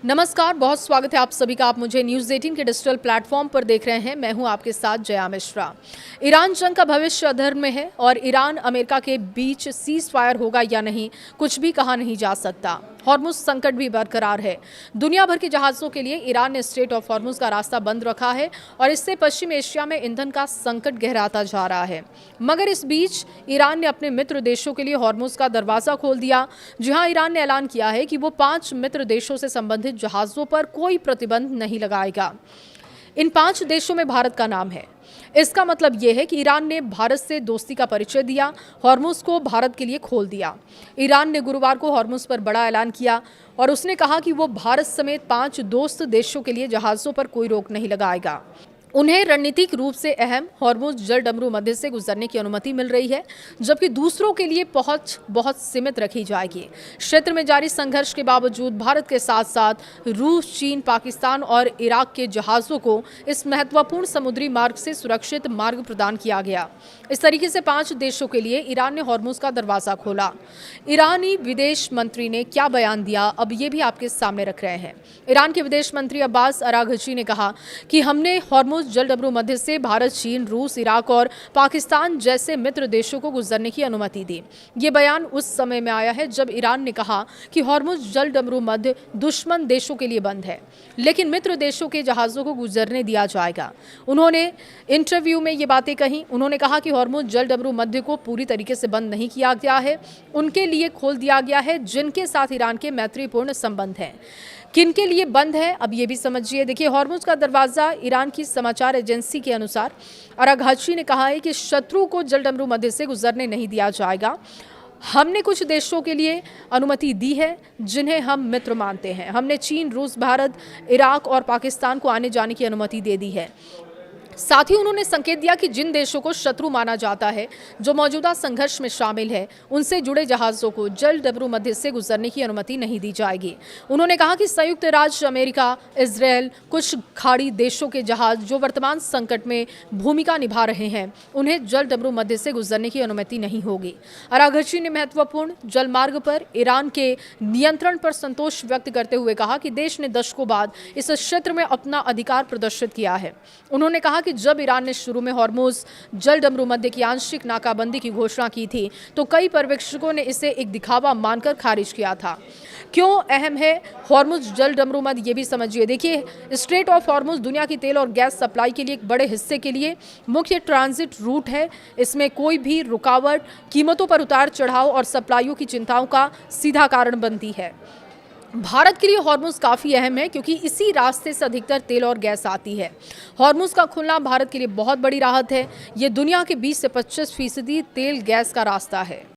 नमस्कार, बहुत स्वागत है आप सभी का। आप मुझे न्यूज़ 18 के डिजिटल प्लेटफॉर्म पर देख रहे हैं। मैं हूं आपके साथ जया मिश्रा। ईरान जंग का भविष्य अधर में है और ईरान अमेरिका के बीच सीज फायर होगा या नहीं, कुछ भी कहा नहीं जा सकता। हॉर्मुज संकट भी बरकरार है। दुनिया भर के जहाज़ों के लिए ईरान ने स्ट्रेट ऑफ हॉर्मुज का रास्ता बंद रखा है और इससे पश्चिम एशिया में ईंधन का संकट गहराता जा रहा है। मगर इस बीच ईरान ने अपने मित्र देशों के लिए हॉर्मुज का दरवाजा खोल दिया। जहां ईरान ने ऐलान किया है कि वो 5 मित्र देशों से संबंधित जहाज़ों पर कोई प्रतिबंध नहीं लगाएगा। इन 5 देशों में भारत का नाम है। इसका मतलब यह है कि ईरान ने भारत से दोस्ती का परिचय दिया, हॉर्मुज को भारत के लिए खोल दिया। ईरान ने गुरुवार को हॉर्मुज पर बड़ा ऐलान किया और उसने कहा कि वो भारत समेत 5 दोस्त देशों के लिए जहाज़ों पर कोई रोक नहीं लगाएगा। उन्हें रणनीतिक रूप से अहम हॉर्मुज जल डमरू मध्य से गुजरने की अनुमति मिल रही है, जबकि दूसरों के लिए पहुंच बहुत सीमित रखी जाएगी। क्षेत्र में जारी संघर्ष के बावजूद भारत के साथ साथ रूस, चीन, पाकिस्तान और इराक के जहाज़ों को इस महत्वपूर्ण समुद्री मार्ग से सुरक्षित मार्ग प्रदान किया गया। इस तरीके से 5 देशों के लिए ईरान ने हॉर्मुज का दरवाजा खोला। ईरानी विदेश मंत्री ने क्या बयान दिया, अब ये भी आपके सामने रख रहे हैं। ईरान के विदेश मंत्री अब्बास अराघची ने कहा कि हमने हॉर्मुज जल डमरू मध्य से भारत, चीन, रूस, इराक और पाकिस्तान जैसे मित्र देशों को गुजरने की अनुमति दी। ये बयान उस समय में आया है जब ईरान ने कहा कि हॉर्मुज जल डमरू मध्य दुश्मन देशों के लिए बंद है, लेकिन मित्र देशों के जहाज़ों को गुजरने दिया जाएगा। उन्होंने इंटरव्यू में ये बातें कही। उन्होंने कहा कि हॉर्मुज जल डमरू मध्य को पूरी तरीके से बंद नहीं किया गया है, उनके लिए खोल दिया गया है जिनके साथ ईरान के मैत्रीपूर्ण संबंध हैं। किनके लिए बंद है, अब ये भी समझिए। देखिए, हॉर्मुज का दरवाजा ईरान की समाचार एजेंसी के अनुसार अराघची ने कहा है कि शत्रु को जल डमरू मध्य से गुजरने नहीं दिया जाएगा। हमने कुछ देशों के लिए अनुमति दी है जिन्हें हम मित्र मानते हैं। हमने चीन, रूस, भारत, इराक और पाकिस्तान को आने जाने की अनुमति दे दी है। साथ ही उन्होंने संकेत दिया कि जिन देशों को शत्रु माना जाता है, जो मौजूदा संघर्ष में शामिल है, उनसे जुड़े जहाज़ों को जल डमरू मध्य से गुजरने की अनुमति नहीं दी जाएगी। उन्होंने कहा कि संयुक्त राज्य अमेरिका, इजरायल, कुछ खाड़ी देशों के जहाज़ जो वर्तमान संकट में भूमिका निभा रहे हैं, उन्हें जल डमरू मध्य से गुजरने की अनुमति नहीं होगी। अराघची ने महत्वपूर्ण जलमार्ग पर ईरान के नियंत्रण पर संतोष व्यक्त करते हुए कहा कि देश ने दशकों बाद इस क्षेत्र में अपना अधिकार प्रदर्शित किया है। उन्होंने कहा कि जब ईरान ने शुरू में हॉर्मुज जल डमरू मध्य की आंशिक नाकाबंदी की घोषणा की थी, तो कई पर्यवेक्षकों ने इसे एक दिखावा मानकर खारिज किया था। क्यों अहम है हॉर्मुज जल डमरू मध्य, ये भी समझिए। देखिए, स्ट्रेट ऑफ हॉर्मुज दुनिया की तेल और गैस सप्लाई के लिए एक बड़े हिस्से के लिए मुख्य ट्रांजिट रूट है। इसमें कोई भी रुकावट कीमतों पर उतार चढ़ाव और सप्लाइयों की चिंताओं का सीधा कारण बनती है। भारत के लिए हॉर्मुज काफ़ी अहम है क्योंकि इसी रास्ते से अधिकतर तेल और गैस आती है। हॉर्मुज का खुलना भारत के लिए बहुत बड़ी राहत है। ये दुनिया के 20 से 25% तेल गैस का रास्ता है।